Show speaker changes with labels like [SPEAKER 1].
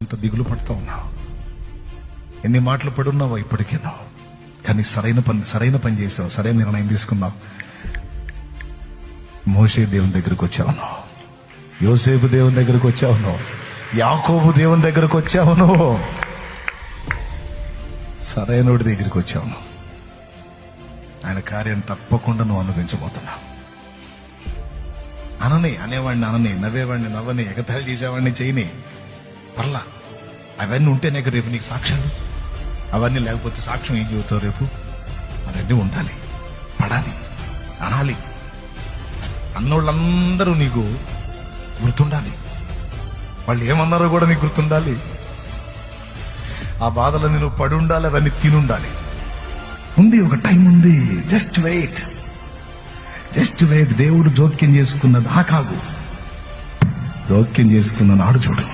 [SPEAKER 1] అంత దిగులు పడుతూ ఉన్నావు, ఎన్ని మాటలు పడున్నావో ఇప్పటికేనో, కానీ సరైన పని చేసావు, సరైన నిర్ణయం తీసుకున్నావు. మోషే దేవుని దగ్గరకు వచ్చావును, యోసేపు దేవుని దగ్గరకు వచ్చావును, యాకోబు దేవుని దగ్గరకు వచ్చావును, సరైనోడి దగ్గరికి వచ్చావును. ఆయన కార్యం తప్పకుండా నువ్వు అనుభవించబోతున్నావు. అనేవాడిని అనని, నవ్వేవాడిని నవ్వని, ఎగతాళి చేసేవాడిని చేయని, పర్లా. అవన్నీ ఉంటేనే రేపు నీకు సాక్ష్యాలు. అవన్నీ లేకపోతే సాక్ష్యం ఏం చెబుతావు రేపు? అవన్నీ ఉండాలి, పడాలి, అనాలి. అన్నోళ్ళందరూ నీకు గుర్తుండాలి, వాళ్ళు ఏమన్నారో కూడా నీకు గుర్తుండాలి. ఆ బాధలు నువ్వు పడి ఉండాలి, అవన్నీ తినుండాలి. ఉంది, ఒక టైం ఉంది. Just wait. దేవుడు జోక్యం చేసుకున్నది కాదు, జోక్యం చేసుకున్న నాడు చూడు.